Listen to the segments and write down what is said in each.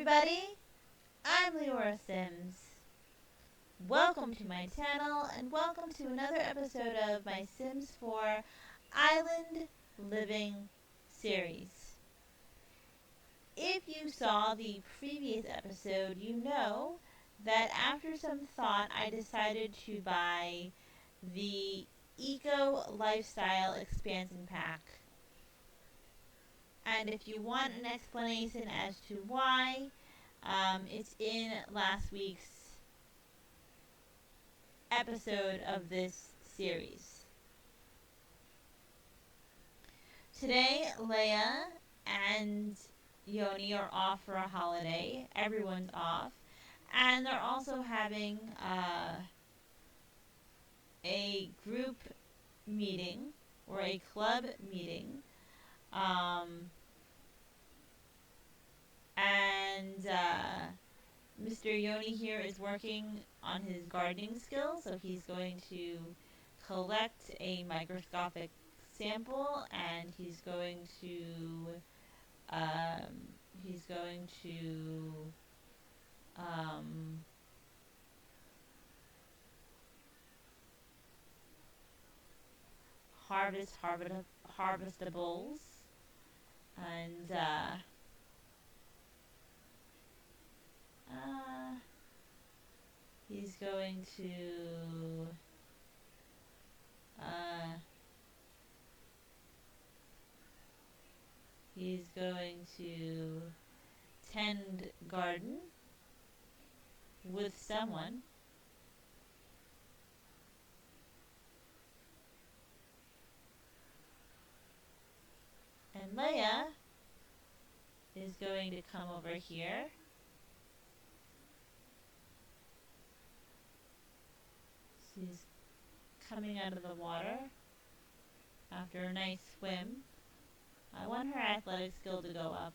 everybody, I'm Leora Sims. Welcome to my channel and welcome to another episode of my Sims 4 Island Living series. If you saw the previous episode, you know that after some thought I decided to buy the Eco Lifestyle Expansion Pack. And if you want an explanation as to why, it's in last week's episode of this series. Today, Leia and Yoni are off for a holiday. Everyone's off. And they're also having a group meeting or a club meeting. And Mr. Yoni here is working on his gardening skills, so he's going to collect a microscopic sample, and he's going to harvest harvestables, and he's going to tend garden with someone. And Leia is going to come over here. She's coming out of the water after a nice swim. I want her athletic skill to go up.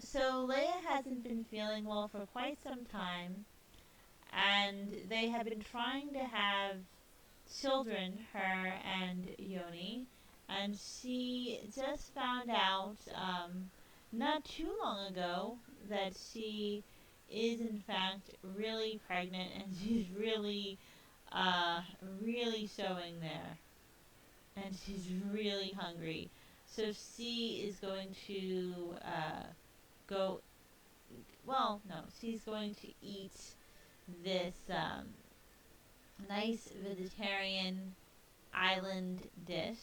So Leia hasn't been feeling well for quite some time, and they have been trying to have children, her and Yoni, and she just found out not too long ago that she is in fact really pregnant, and she's really showing there, and she's really hungry. So she is going to she's going to eat this nice vegetarian island dish.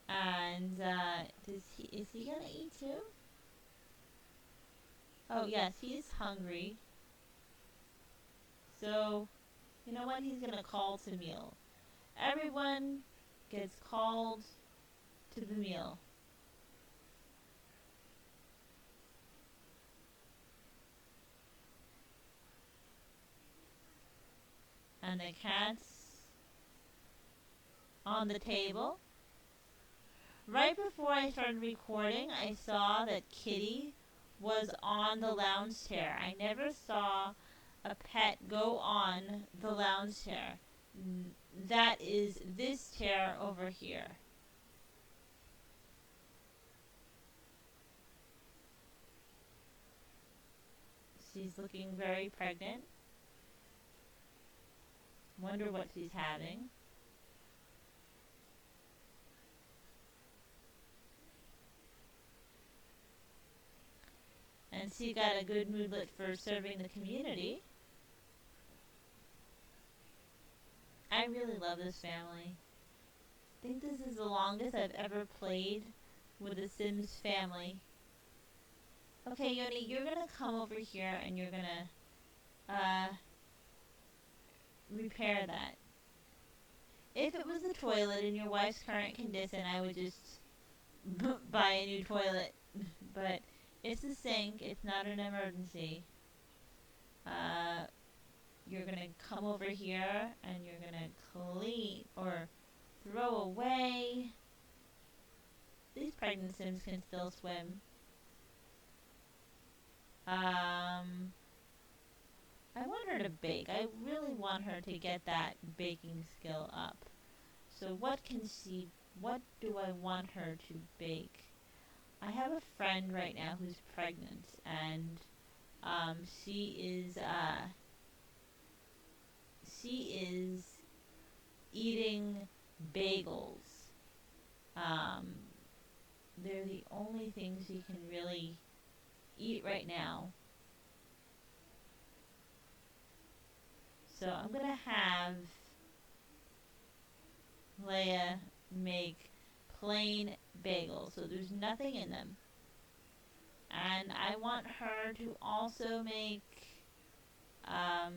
And is he gonna eat too? Oh yes, he's hungry. So, you know what? He's gonna call to meal. Everyone gets called to the meal. And the cat's on the table. Right before I started recording, I saw that Kitty was on the lounge chair. I never saw a pet go on the lounge chair. That is this chair over here. She's looking very pregnant. Wonder what she's having. And she got a good moodlet for serving the community. I really love this family. I think this is the longest I've ever played with a Sims family. Okay, Yoni, you're gonna come over here and you're gonna repair that. If it was the toilet in your wife's current condition, I would just buy a new toilet. But it's a sink. It's not an emergency. Uh, you're gonna come over here and you're gonna clean or throw away. These pregnant Sims can still swim. I want her to bake. I really want her to get that baking skill up. So what do I want her to bake? I have a friend right now who's pregnant, and she is eating bagels. Um, they're the only things she can really eat right now. So I'm gonna have Leia make plain bagels, so there's nothing in them. And I want her to also make um,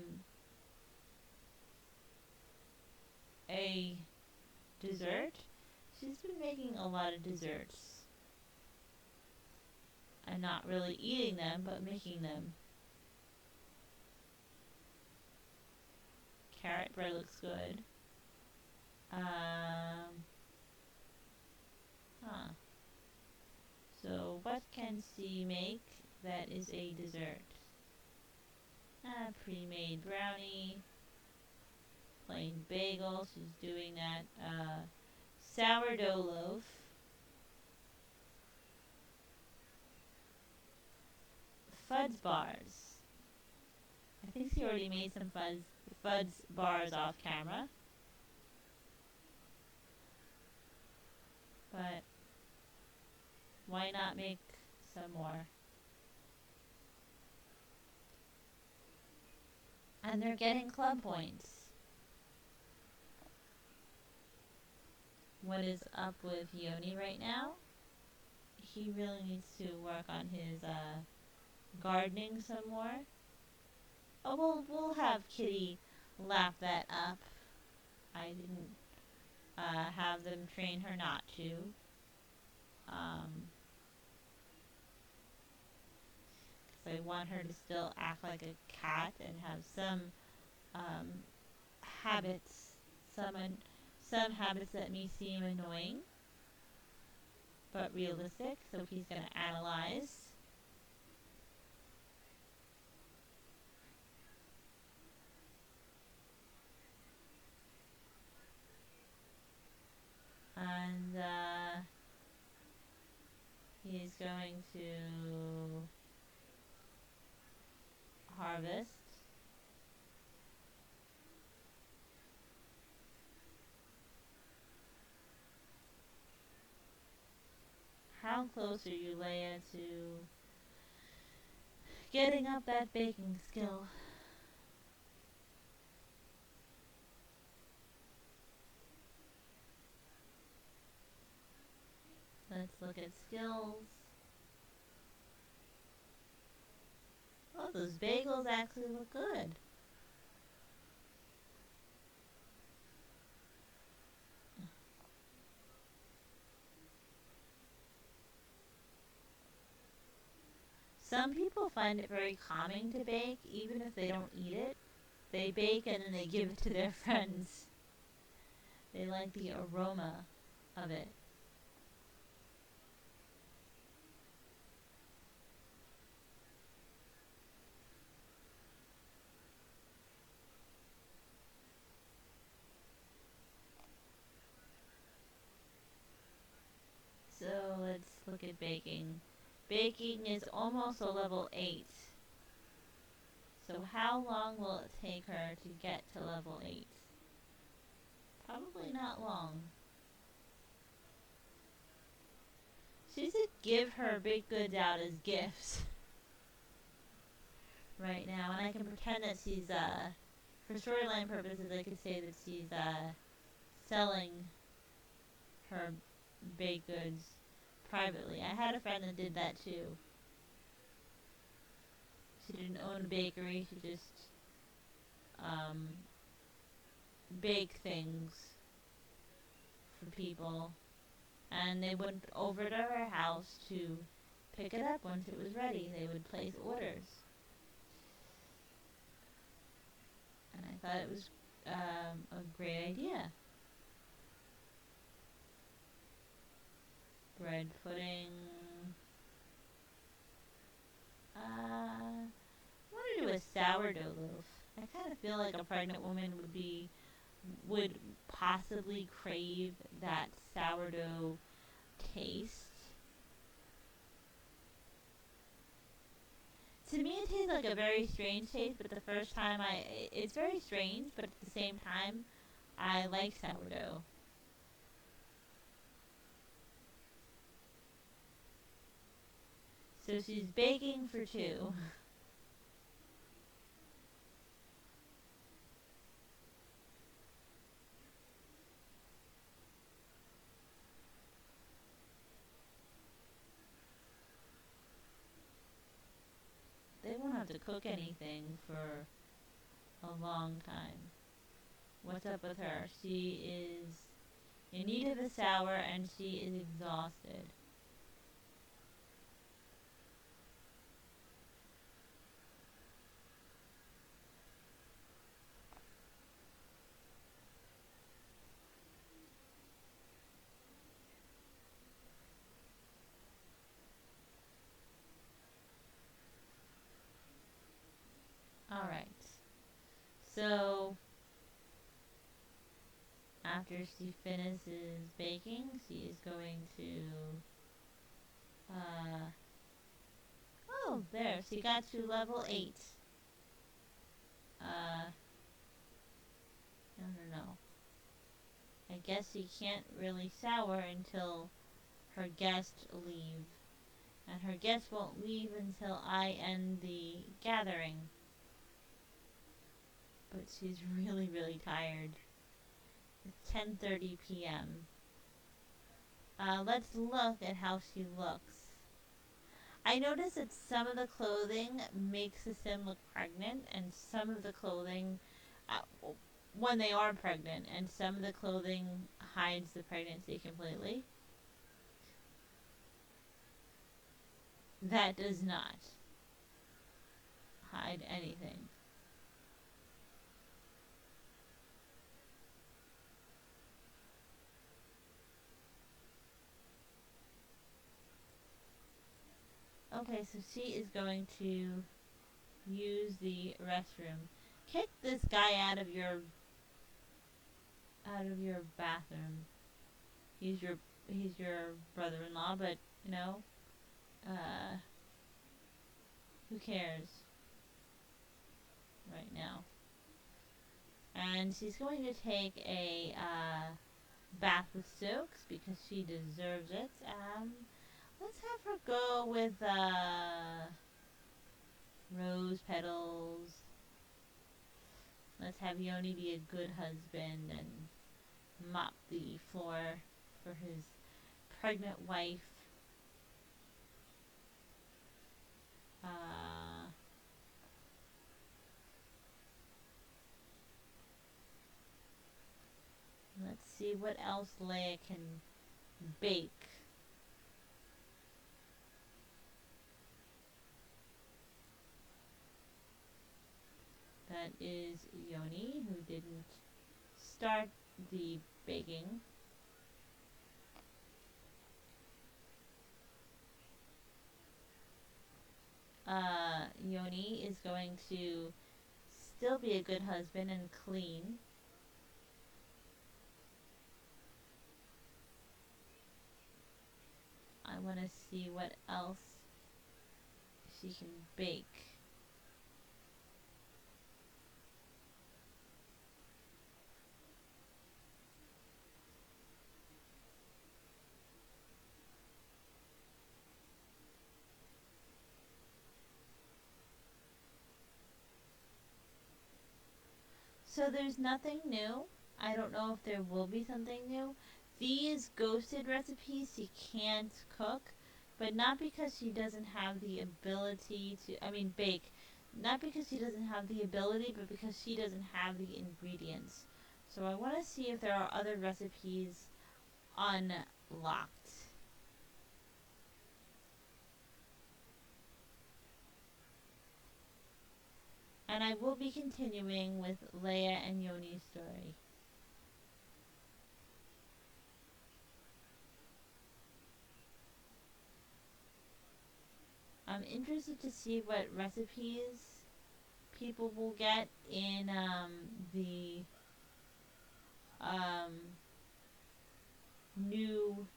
a dessert. She's been making a lot of desserts and not really eating them, but making them. Carrot bread looks good. Huh. So what can she make that is a dessert? Pre-made brownie, plain bagel. She's doing that. Sourdough loaf. Fudge bars. I think she already made some fudge bars off camera. But why not make some more? And they're getting club points. What is up with Yoni right now? He really needs to work on his gardening some more. Oh, we'll have Kitty lap that up. I didn't have them train her not to. Because I want her to still act like a cat and have some um, habits, some habits that may seem annoying, but realistic. So he's going to analyze. And he's going to harvest. How close are you, Leia, to getting up that baking skill? Let's look at skills. Oh, those bagels actually look good. Some people find it very calming to bake, even if they don't eat it. They bake and then they give it to their friends. They like the aroma of it. So let's look at baking. Baking is almost a level 8. So how long will it take her to get to level 8? Probably not long. She should give her baked goods out as gifts right now, and I can pretend that she's, for storyline purposes, I could say that she's, selling her baked goods privately. I had a friend that did that too. She didn't own a bakery, she just, bake things for people. and they went over to her house to pick it up once it was ready. They would place orders. And I thought it was a great idea. Bread pudding. I want to do a sourdough loaf. I kind of feel like a pregnant woman would possibly crave that sourdough taste. To me, it tastes like a very strange taste, but the first time it's very strange, but at the same time, I like sourdough. So she's baking for two. They won't have to cook anything for a long time. What's up with her? She is in need of a sour and she is exhausted. Alright. So, after she finishes baking, she is going to, oh, there, she got to level 8. No, no, no. I guess she can't really sour until her guests leave. And her guests won't leave until I end the gathering. But she's really, really tired. It's 10:30 p.m. Let's look at how she looks. I noticed that some of the clothing makes the sim look pregnant, and some of the clothing, uh, when they are pregnant, and some of the clothing hides the pregnancy completely. That does not hide anything. Okay, so she is going to use the restroom. Kick this guy out of your bathroom. He's your brother-in-law, but you know, uh, who cares right now? And she's going to take a bath with soaks because she deserves it. Let's have her go with rose petals. Let's have Yoni be a good husband and mop the floor for his pregnant wife. Uh, let's see what else Leia can bake. That is Yoni, who didn't start the baking. Yoni is going to still be a good husband and clean. I want to see what else she can bake. So there's nothing new. I don't know if there will be something new. These ghosted recipes she can't cook, but not because she doesn't have the ability to, bake. Not because she doesn't have the ability, but because she doesn't have the ingredients. So I want to see if there are other recipes on locked. And I will be continuing with Leia and Yoni's story. I'm interested to see what recipes people will get in the um, new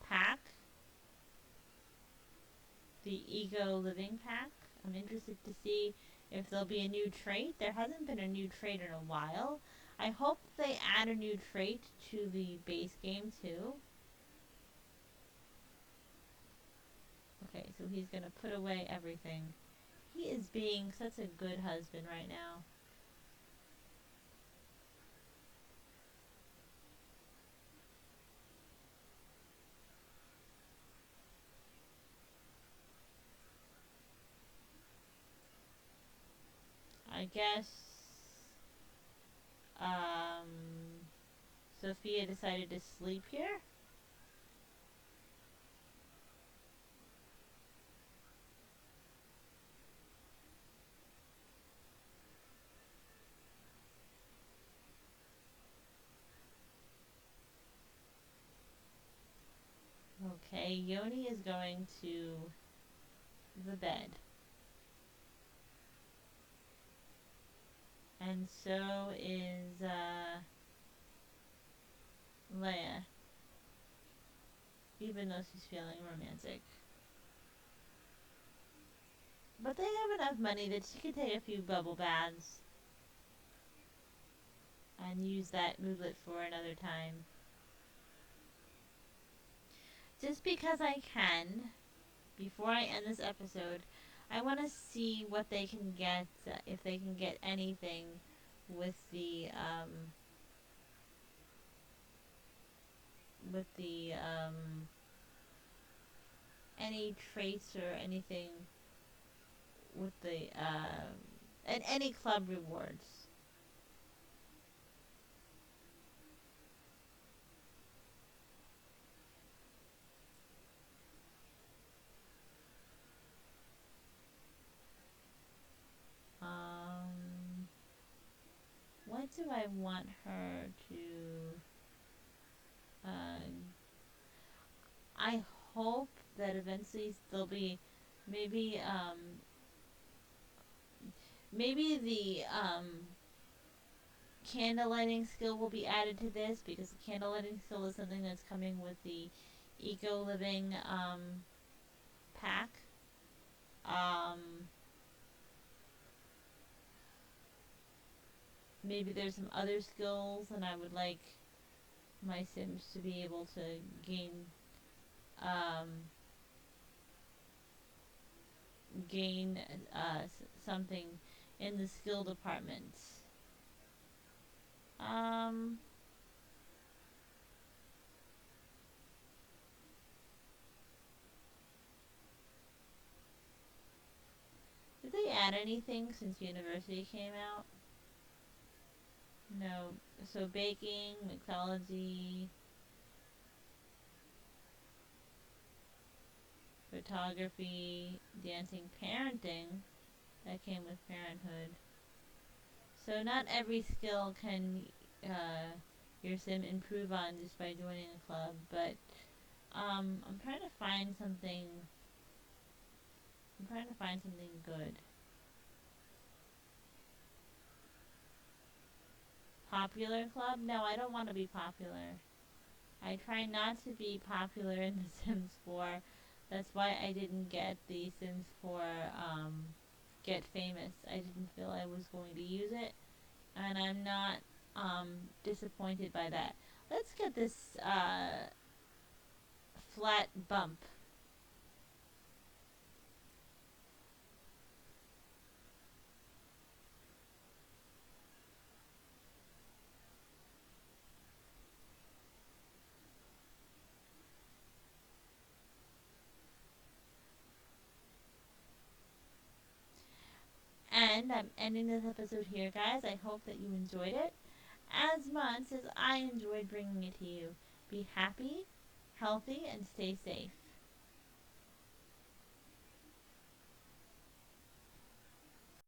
pack, the Eco Living pack. I'm interested to see if there'll be a new trait. There hasn't been a new trait in a while. I hope they add a new trait to the base game too. Okay, so he's gonna put away everything. He is being such a good husband right now. I guess um, Sophia decided to sleep here. Okay, Yoni is going to the bed. And so is Leia, even though she's feeling romantic. But they have enough money that she could take a few bubble baths and use that moodlet for another time. Just because I can, before I end this episode, I want to see what they can get, if they can get anything with the any traits or anything with the and any club rewards. Um, what do I want her to? Uh, I hope that eventually there'll be maybe maybe the candle lighting skill will be added to this, because the candle lighting skill is something that's coming with the Eco Living pack. Um, maybe there's some other skills, and I would like my Sims to be able to gain um, gain something in the skill department. Um, did they add anything since University came out? No. So baking, mixology, photography, dancing, parenting. That came with parenthood. So not every skill can your sim improve on just by joining a club, but I'm trying to find something. I'm trying to find something good. Popular club? No, I don't want to be popular. I try not to be popular in The Sims 4. That's why I didn't get the Sims 4 Get Famous. I didn't feel I was going to use it, and I'm not disappointed by that. Let's get this flat bump. And I'm ending this episode here, guys. I hope that you enjoyed it as much as I enjoyed bringing it to you. Be happy, healthy and stay safe.